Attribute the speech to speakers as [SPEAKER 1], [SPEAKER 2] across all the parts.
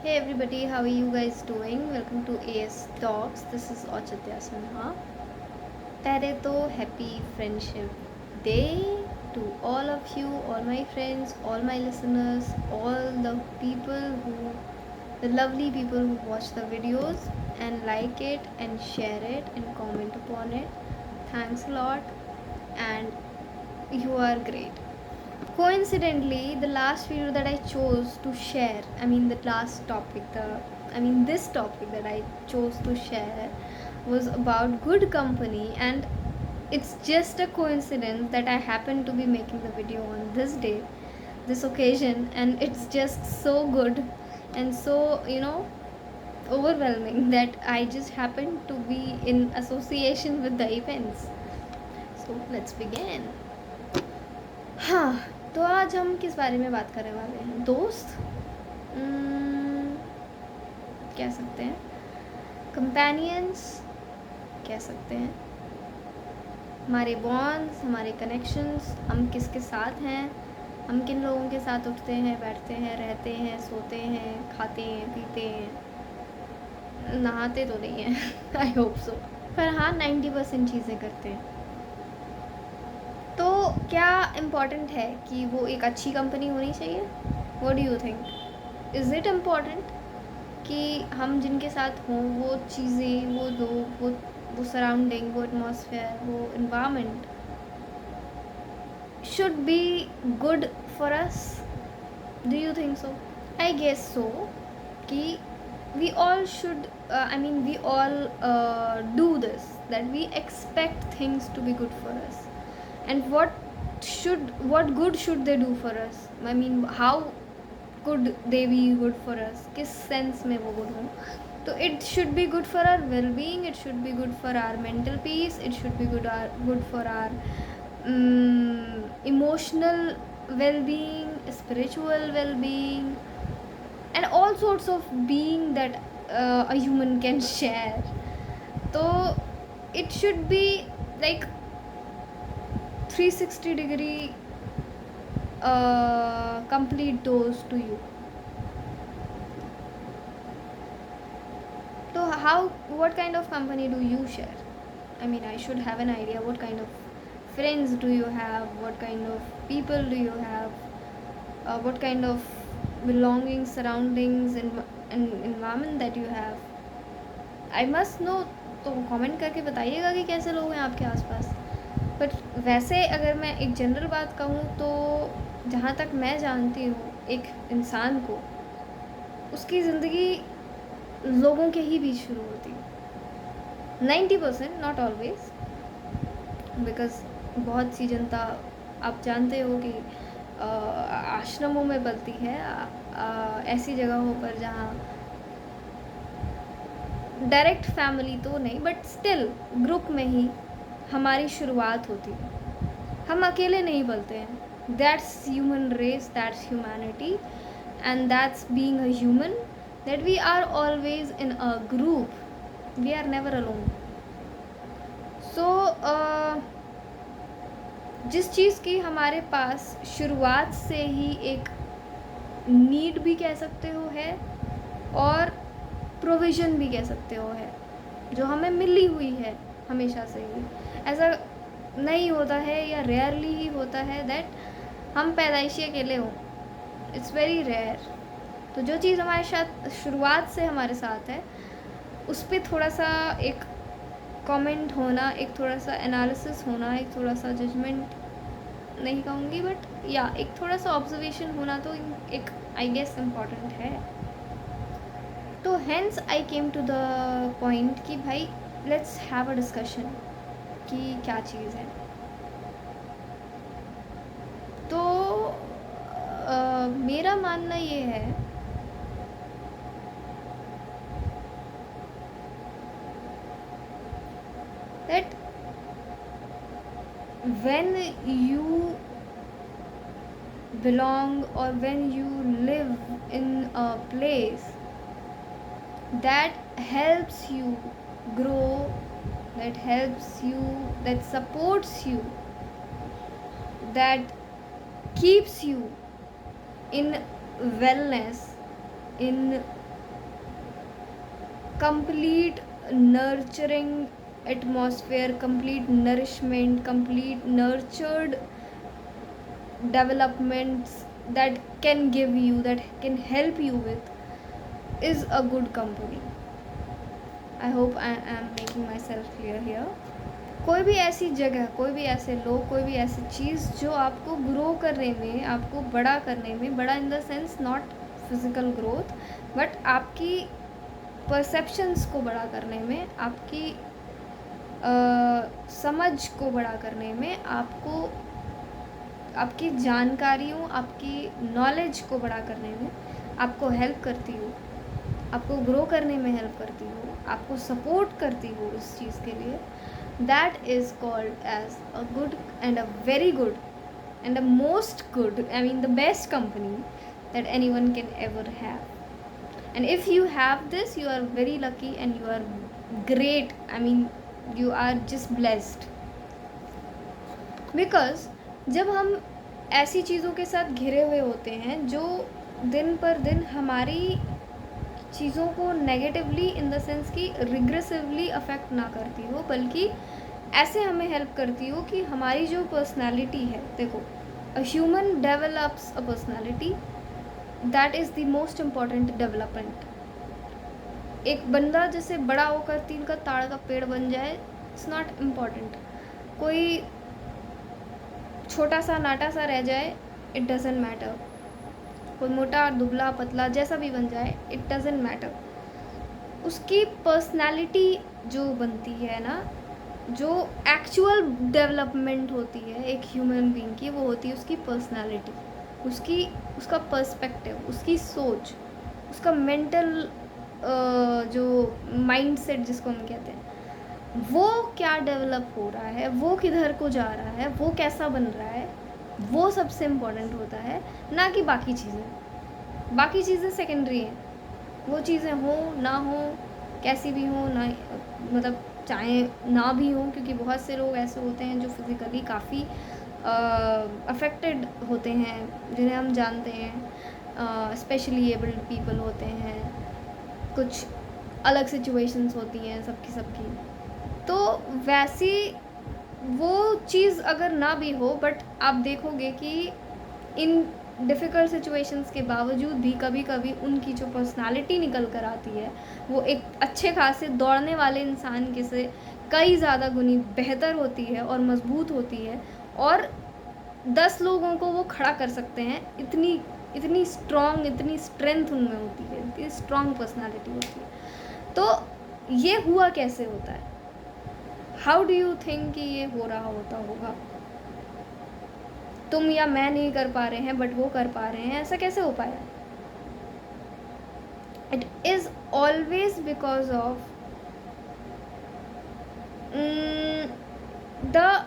[SPEAKER 1] Hey everybody, how are you guys doing? Welcome to AS Talks. This is Ochitya Sinha. पहले तो happy friendship day to all of you, all my friends, all my listeners, all the people the lovely people who watch the videos and like it and share it and comment upon it. Thanks a lot and you are great. Coincidentally, the last video that I chose to share, this topic that I chose to share was about good company, and it's just a coincidence that I happen to be making the video on this day, this occasion, and it's just so good and so, overwhelming that I just happen to be in association with the events. So let's begin. हाँ, तो आज हम किस बारे में बात करने वाले हैं? दोस्त कह सकते हैं, कंपेनियंस कह सकते हैं, हमारे बॉन्ड्स, हमारे कनेक्शंस, हम किसके साथ हैं, हम किन लोगों के साथ उठते हैं, बैठते हैं, रहते हैं, सोते हैं, खाते हैं, पीते हैं, नहाते तो नहीं हैं आई होप सो, पर हाँ 90% चीज़ें करते हैं. तो क्या इम्पॉर्टेंट है कि वो एक अच्छी कंपनी होनी चाहिए? What do you think? Is it important कि हम जिनके साथ हों वो चीज़ें, वो लोग, वो सराउंडिंग, वो एटमॉस्फेयर, वो environment should be good for us? Do you think so? I guess so कि we all should we all do this, that we expect things to be good for us, and what good should they do for us? How could they be good for us? किस sense में वो good हो? तो it should be good for our well-being, it should be good for our mental peace, it should be good for our emotional well-being, spiritual well-being, and all sorts of being that a human can share. So it should be like 360-degree complete dose to you. So what kind of company do you share? I should have an idea. What kind of friends do you have? What kind of people do you have? What kind of belongings, surroundings, and environment that you have? I must know. तो comment करके बताइएगा कि कैसे लोग हैं आपके आसपास. But वैसे अगर मैं एक जनरल बात कहूँ तो जहाँ तक मैं जानती हूँ एक इंसान को, उसकी ज़िंदगी लोगों के ही बीच शुरू होती है. 90%, नॉट ऑलवेज, बिकॉज बहुत सी जनता आप जानते हो कि आश्रमों में पलती है, ऐसी जगहों पर जहाँ डायरेक्ट फैमिली तो नहीं बट स्टिल ग्रुप में ही हमारी शुरुआत होती है. हम अकेले नहीं पलते हैं. That's human race, that's humanity, and that's being a human, that we are always in a group, we are never alone. So जिस चीज़ की हमारे पास शुरुआत से ही एक नीड भी कह सकते हो है और प्रोविज़न भी कह सकते हो है, जो हमें मिली हुई है हमेशा से ही. ऐसा नहीं होता है या रेयरली ही होता है दैट हम पैदाइशी अकेले हों. It's very rare. तो जो चीज़ हमारे साथ शुरुआत से हमारे साथ है उस पर थोड़ा सा एक कमेंट होना, एक थोड़ा सा एनालिसिस होना, एक थोड़ा सा जजमेंट नहीं कहूँगी बट या एक थोड़ा सा ऑब्जर्वेशन होना तो एक आई गेस इम्पॉर्टेंट है. तो hence I came to the point कि भाई लेट्स हैव अ डिस्कशन कि क्या चीज़ है. तो मेरा मानना ये है that when you belong or when you live in a place that helps you grow, that helps you, that supports you, that keeps you in wellness, in complete nurturing atmosphere, complete nourishment, complete nurtured developments that can give you, that can help you with, is a good company. I hope I am making myself clear here. कोई भी ऐसी जगह, कोई भी ऐसे लोग, कोई भी ऐसी चीज़ जो आपको ग्रो करने में, आपको बड़ा करने में, बड़ा in the sense not physical growth, but आपकी परसेप्शंस को बड़ा करने में, आपकी समझ को बड़ा करने में, आपको आपकी जानकारियों, आपकी नॉलेज को बड़ा करने में आपको हेल्प करती हो, आपको ग्रो करने में हेल्प करती हो, आपको सपोर्ट करती हो उस चीज़ के लिए, that is called as a good and a very good and the most good, I mean the best company that anyone can ever have. And if you have this, you are very lucky and you are great. I mean you are just blessed, because जब हम ऐसी चीज़ों के साथ घिरे हुए होते हैं जो दिन पर दिन हमारी चीज़ों को नेगेटिवली इन द सेंस कि रिग्रेसिवली अफेक्ट ना करती हो, बल्कि ऐसे हमें हेल्प करती हो कि हमारी जो पर्सनालिटी है, देखो a human develops a personality, that is the most important development. एक बंदा जैसे बड़ा होकर 3 का ताड़ का पेड़ बन जाए, इट्स नॉट इम्पॉर्टेंट। कोई छोटा सा नाटा सा रह जाए, इट डजेंट मैटर। कोई मोटा दुबला पतला जैसा भी बन जाए, इट डजेंट मैटर। उसकी पर्सनालिटी जो बनती है ना, जो एक्चुअल डेवलपमेंट होती है एक ह्यूमन बीइंग की, वो होती है उसकी पर्सनालिटी, उसका पर्सपेक्टिव, उसकी सोच, उसका मेंटल जो माइंडसेट जिसको हम कहते हैं, वो क्या डेवलप हो रहा है, वो किधर को जा रहा है, वो कैसा बन रहा है, वो सबसे इम्पोर्टेंट होता है, ना कि बाकी चीज़ें। बाकी चीज़ें सेकेंडरी हैं। वो चीज़ें हो ना हो, कैसी भी हो ना, मतलब चाहे ना भी हो, क्योंकि बहुत से लोग ऐसे होते हैं जो फिज़िकली काफ़ी अफेक्टेड होते हैं, जिन्हें हम जानते हैं, स्पेशली एबल्ड पीपल होते हैं, कुछ अलग सिचुएशंस होती हैं सबकी। तो वैसी वो चीज़ अगर ना भी हो, बट आप देखोगे कि इन डिफ़िकल्ट सिचुएशंस के बावजूद भी कभी कभी उनकी जो पर्सनालिटी निकल कर आती है, वो एक अच्छे खासे दौड़ने वाले इंसान के से कई ज़्यादा गुनी बेहतर होती है और मजबूत होती है, और 10 लोगों को वो खड़ा कर सकते हैं। इतनी स्ट्रॉन्ग, इतनी स्ट्रेंथ उनमें होती है, इतनी स्ट्रॉन्ग पर्सनालिटी होती है। तो ये हुआ कैसे होता है? हाउ डू यू थिंक कि ये हो रहा होगा? तुम या मैं नहीं कर पा रहे हैं, बट वो कर पा रहे हैं, ऐसा कैसे हो पाया? It is always because of the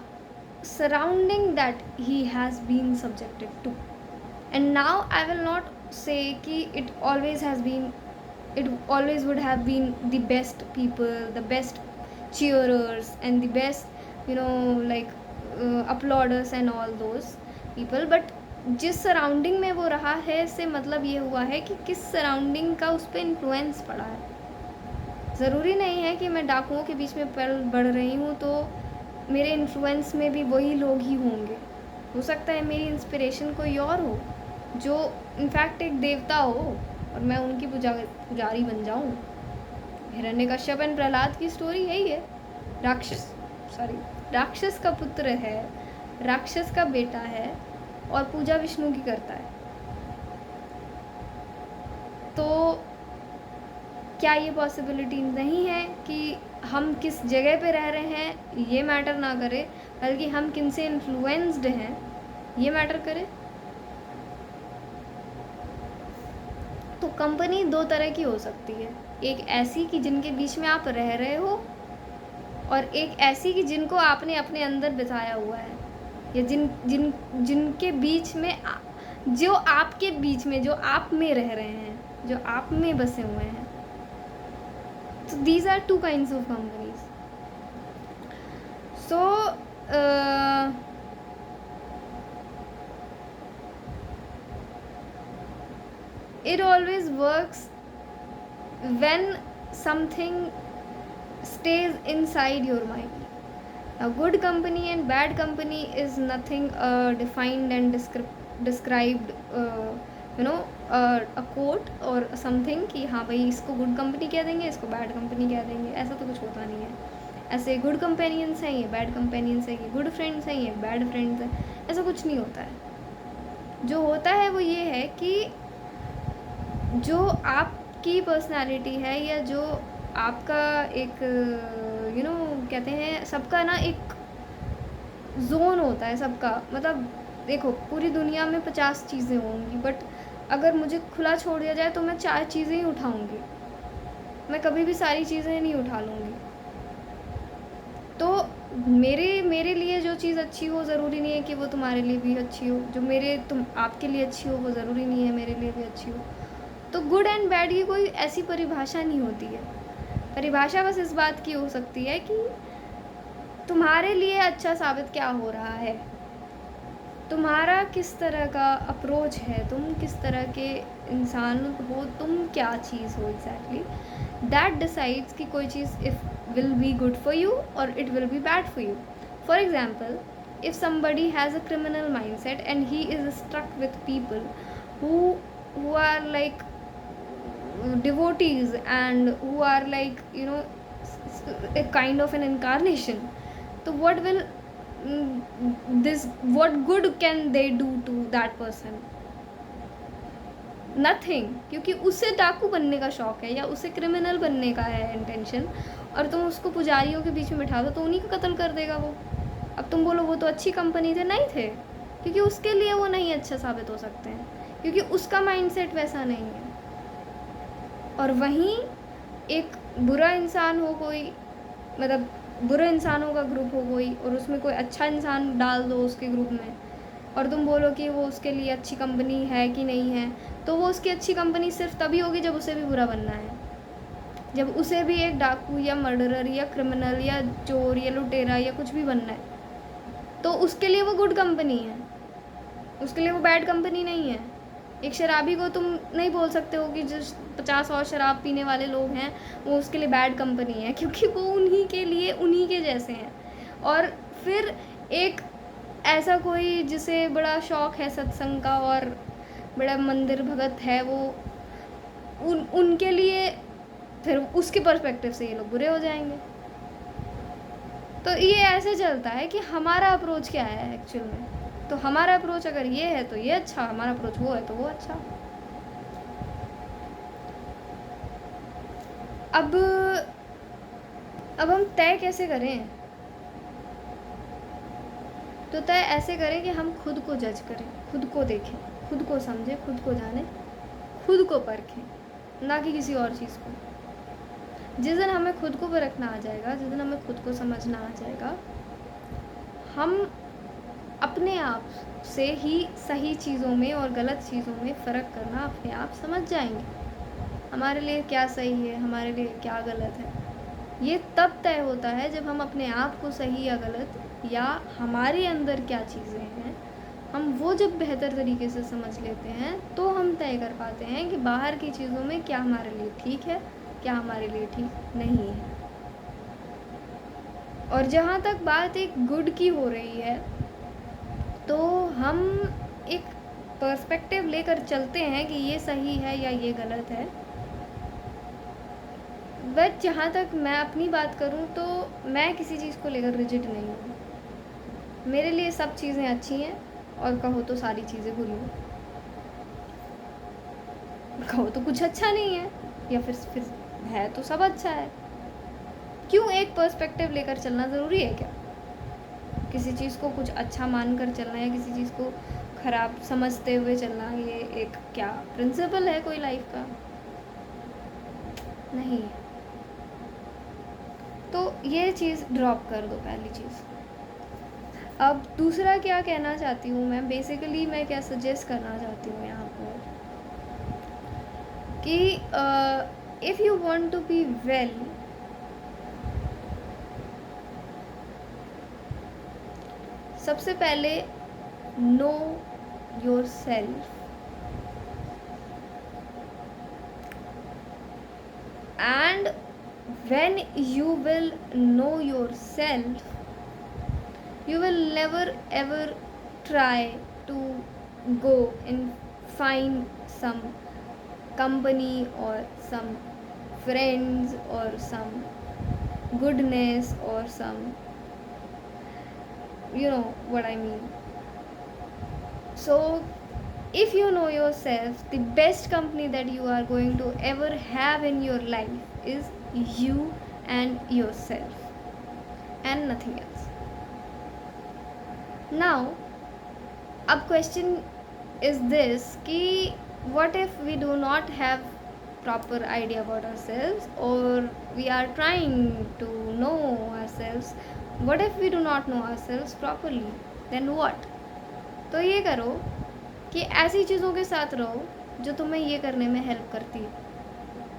[SPEAKER 1] surrounding that he has been subjected to. And now I will not say ki it always would have been the best people, the best cheerers and the best like applauders and all those people, but जिस surrounding में वो रहा है, से मतलब ये हुआ है कि किस सराउंडिंग का उस पर इन्फ्लुएंस पड़ा है। ज़रूरी नहीं है कि मैं डाकुओं के बीच में पल बढ़ रही हूँ तो मेरे इन्फ्लुएंस में भी वही लोग ही होंगे। हो सकता है मेरी इंस्पिरेशन कोई और हो, जो इनफैक्ट एक देवता हो, और मैं उनकी पुजारी बन जाऊँ। हिरण्यकश्यप एंड प्रहलाद की स्टोरी यही है। राक्षस का पुत्र है, राक्षस का बेटा है, और पूजा विष्णु की करता है। तो क्या ये पॉसिबिलिटी नहीं है कि हम किस जगह पे रह रहे हैं ये मैटर ना करे, बल्कि हम किन से इन्फ्लुएंस्ड हैं ये मैटर करे? तो कंपनी 2 तरह की हो सकती है। एक ऐसी कि जिनके बीच में आप रह रहे हो, और एक ऐसी कि जिनको आपने अपने अंदर बिताया हुआ है, या जिनके बीच में जो आपके बीच में, जो आप में रह रहे हैं, जो आप में बसे हुए हैं। So these are 2 kinds of companies. So it always works when something stays inside your mind. A good company and bad company is nothing defined and described, a quote और समथिंग कि हाँ भाई इसको गुड कंपनी कह देंगे, इसको bad company कह देंगे, ऐसा तो कुछ होता नहीं है. ऐसे गुड कंपेनियंस हैं, ये बैड कंपेनियंस हैं, ये गुड फ्रेंड्स हैं, ये बैड फ्रेंड्स हैं, ऐसा कुछ नहीं होता है. जो होता है वो ये है कि जो आपकी पर्सनालिटी है या जो आपका एक कहते हैं, सबका ना एक जोन होता है सबका. मतलब देखो, पूरी दुनिया में 50 चीज़ें होंगी, बट अगर मुझे खुला छोड़ दिया जाए तो मैं 4 चीज़ें ही उठाऊंगी. मैं कभी भी सारी चीज़ें नहीं उठा लूँगी. तो मेरे लिए जो चीज़ अच्छी हो ज़रूरी नहीं है कि वो तुम्हारे लिए भी अच्छी हो. जो आपके लिए अच्छी हो वो ज़रूरी नहीं है मेरे लिए भी अच्छी हो. तो गुड एंड बैड की कोई ऐसी परिभाषा नहीं होती है. परिभाषा बस इस बात की हो सकती है कि तुम्हारे लिए अच्छा साबित क्या हो रहा है, तुम्हारा किस तरह का अप्रोच है, तुम किस तरह के इंसान हो, तुम क्या चीज़ हो एग्जैक्टली. दैट डिसाइड्स कि कोई चीज़ if will be good for you और it will be bad for you. For example, if somebody has a criminal mindset and he is struck with people who are like devotees and who are like a kind of an incarnation, so what good can they do to that person? Nothing. क्योंकि उसे डाकू बनने का शौक है या उसे criminal बनने का है इंटेंशन, और तुम उसको पुजारियों के बीच में बिठा दो तो उन्हीं को कत्ल कर देगा वो. अब तुम बोलो वो तो अच्छी कंपनी थे, नहीं थे, क्योंकि उसके लिए वो नहीं अच्छा साबित हो सकते हैं, क्योंकि उसका माइंडसेट वैसा नहीं है. और वहीं एक बुरा इंसान हो कोई, मतलब बुरे इंसानों का ग्रुप हो कोई, और उसमें कोई अच्छा इंसान डाल दो उसके ग्रुप में, और तुम बोलो कि वो उसके लिए अच्छी कंपनी है कि नहीं है, तो वो उसकी अच्छी कंपनी सिर्फ तभी होगी जब उसे भी बुरा बनना है, जब उसे भी एक डाकू या मर्डरर या क्रिमिनल या चोर या लुटेरा या कुछ भी बनना है, तो उसके लिए वो गुड कंपनी है, उसके लिए वो बैड कंपनी नहीं है. एक शराबी को तुम नहीं बोल सकते हो कि जो 50 और शराब पीने वाले लोग हैं वो उसके लिए बैड कंपनी है, क्योंकि वो उन्हीं के लिए उन्हीं के जैसे हैं. और फिर एक ऐसा कोई जिसे बड़ा शौक़ है सत्संग का और बड़ा मंदिर भगत है, वो उनके लिए फिर उसके पर्सपेक्टिव से ये लोग बुरे हो जाएंगे. तो ये ऐसे चलता है कि हमारा अप्रोच क्या है एक्चुअल में. तो हमारा अप्रोच अगर ये है तो ये अच्छा, हमारा अप्रोच वो है तो वो अच्छा. अब हम तय कैसे करें? तो तय ऐसे करें कि हम खुद को जज करें, खुद को देखें, खुद को समझें, खुद को जानें, खुद को परखें, ना कि किसी और चीज़ को. जिस दिन हमें खुद को परखना आ जाएगा, जिस दिन हमें खुद को समझना आ जाएगा, हम अपने आप से ही सही चीज़ों में और गलत चीज़ों में फ़र्क करना अपने आप समझ जाएंगे. हमारे लिए क्या सही है, हमारे लिए क्या गलत है, ये तब तय होता है जब हम अपने आप को सही या गलत, या हमारे अंदर क्या चीज़ें हैं, हम वो जब बेहतर तरीके से समझ लेते हैं तो हम तय कर पाते हैं कि बाहर की चीज़ों में क्या हमारे लिए ठीक है, क्या हमारे लिए ठीक नहीं है. और जहाँ तक बात एक गुड की हो रही है, तो हम एक पर्सपेक्टिव लेकर चलते हैं कि ये सही है या ये गलत है. बट जहाँ तक मैं अपनी बात करूँ तो मैं किसी चीज़ को लेकर रिजिड नहीं हूँ. मेरे लिए सब चीज़ें अच्छी हैं, और कहो तो सारी चीज़ें बुरी हैं, कहो तो कुछ अच्छा नहीं है, या फिर है तो सब अच्छा है. क्यों एक पर्सपेक्टिव लेकर चलना ज़रूरी है क्या? किसी चीज़ को कुछ अच्छा मानकर चलना या किसी चीज़ को ख़राब समझते हुए चलना, ये एक क्या प्रिंसिपल है कोई लाइफ का? नहीं. तो ये चीज़ ड्रॉप कर दो, पहली चीज़. अब दूसरा क्या कहना चाहती हूँ मैं, बेसिकली मैं क्या सजेस्ट करना चाहती हूँ यहाँ पर कि if you want to be well, सबसे पहले know your self. And when you will know yourself, you will never ever try to go and find some company or some friends or some goodness or some, you know what I mean. So if you know yourself, the best company that you are going to ever have in your life is you and yourself and nothing else. Now, अब question is this कि what if we do not have proper idea about ourselves, or we are trying to know ourselves, what if we do not know ourselves properly, then what? तो ये करो कि ऐसी चीज़ों के साथ रहो जो तुम्हें ये करने में हेल्प करती है,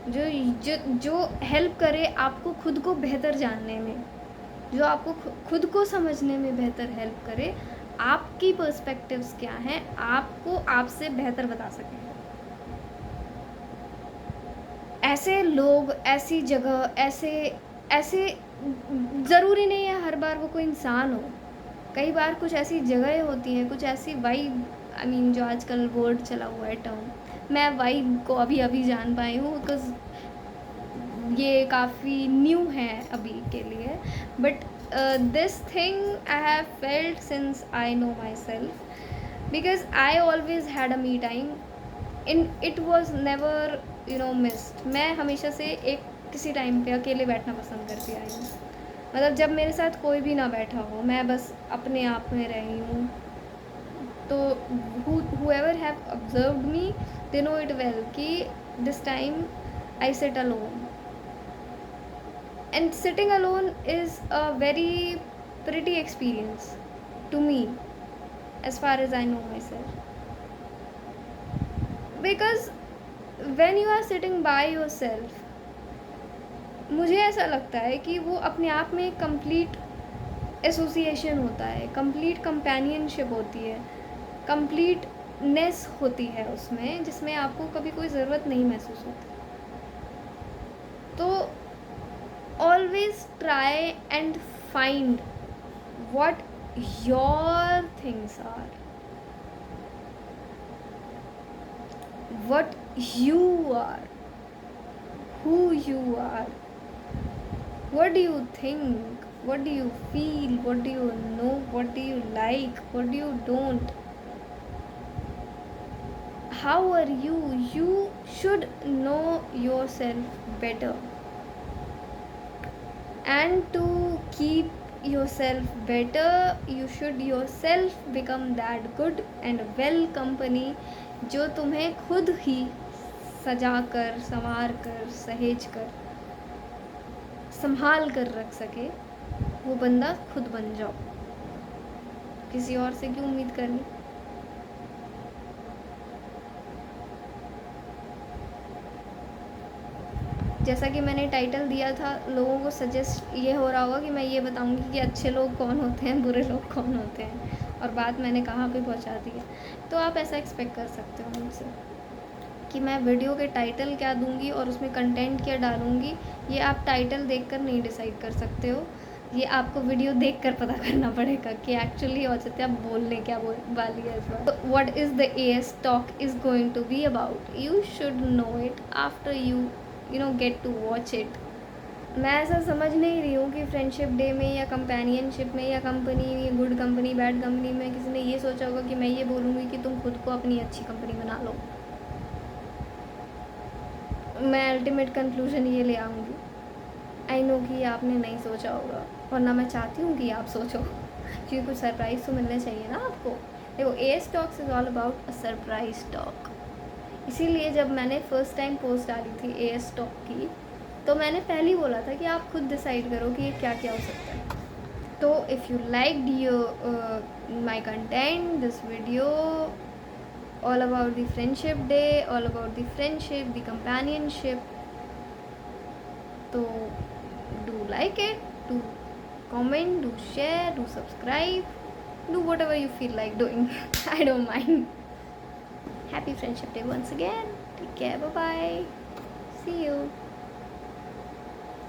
[SPEAKER 1] जो जो जो हेल्प करे आपको खुद को बेहतर जानने में, जो आपको खुद को समझने में बेहतर हेल्प करे, आपकी पर्सपेक्टिव्स क्या हैं, आपको आपसे बेहतर बता सकें। ऐसे लोग, ऐसी जगह, ऐसे ऐसे ज़रूरी नहीं है हर बार वो कोई इंसान हो। कई बार कुछ ऐसी जगहें होती हैं, कुछ ऐसी वाइब, आई मीन जो आजकल वर्ड चला हुआ है टर्म, मैं वाइब को अभी अभी जान पाई हूँ बिकॉज ये काफ़ी न्यू है अभी के लिए, but this thing I have felt since I know myself, because I always had a me time and it was never missed. मैं हमेशा से एक किसी टाइम पे अकेले बैठना पसंद करती आई हूँ, मतलब जब मेरे साथ कोई भी ना बैठा हो, मैं बस अपने आप में रही हूँ। तो whoever have observed me, they know it well कि this time I sit alone. And sitting alone is a very pretty experience to me, as far as I know myself. Because when you are sitting by yourself, मुझे ऐसा लगता है कि वो अपने आप में कंप्लीट एसोसिएशन होता है, कंप्लीट कंपेनियनशिप होती है, कंप्लीटनेस होती है उसमें, जिसमें आपको कभी कोई ज़रूरत नहीं महसूस होती। तो always try and find what your things are, what you are, who you are, what do you think, what do you feel, what do you know, what do you like, what do you don't, how are you. You should know yourself better. And to keep yourself better, you should yourself become that good and well company जो तुम्हें खुद ही सजा कर, संवार कर, सहेज कर, संभाल कर रख सके, वो बंदा खुद बन जाओ। किसी और से क्यों उम्मीद करनी। जैसा कि मैंने टाइटल दिया था, लोगों को सजेस्ट ये हो रहा होगा कि मैं ये बताऊंगी कि अच्छे लोग कौन होते हैं, बुरे लोग कौन होते हैं, और बात मैंने कहाँ पे पहुँचा दी है। तो आप ऐसा एक्सपेक्ट कर सकते हो मुझसे कि मैं वीडियो के टाइटल क्या दूंगी और उसमें कंटेंट क्या डालूंगी, ये आप टाइटल देखकर नहीं डिसाइड कर सकते हो, ये आपको वीडियो देखकर पता करना पड़ेगा कि एक्चुअली औचित्य आप बोलने क्या वाली है इस बार। What is the AS talk is going to be about, you should know it after you know get to watch it. मैं ऐसा समझ नहीं रही हूँ कि फ्रेंडशिप डे में या कंपेनियनशिप में या company, good company, bad company में किसी ने ये सोचा होगा कि मैं ये बोलूँगी कि तुम खुद को अपनी अच्छी कंपनी बना लो। मैं अल्टीमेट कंक्लूजन ये ले आऊँगी। आई नो कि आपने नहीं सोचा होगा, और ना मैं चाहती हूँ कि आप सोचो, क्योंकि कुछ सरप्राइज़ तो मिलने चाहिए ना आपको। देखो, AS talks is all about a surprise talk. इसीलिए जब मैंने फर्स्ट टाइम पोस्ट डाली थी AS टॉक की, तो मैंने पहले ही बोला था कि आप खुद डिसाइड करो कि ये क्या क्या हो सकता है। तो if you like my content, this video all about the friendship day, all about the friendship, the companionship, तो do like it, do comment, do share, do subscribe, do whatever you feel like doing. I don't mind. Happy Friendship Day once again. Take care. Bye bye. See you.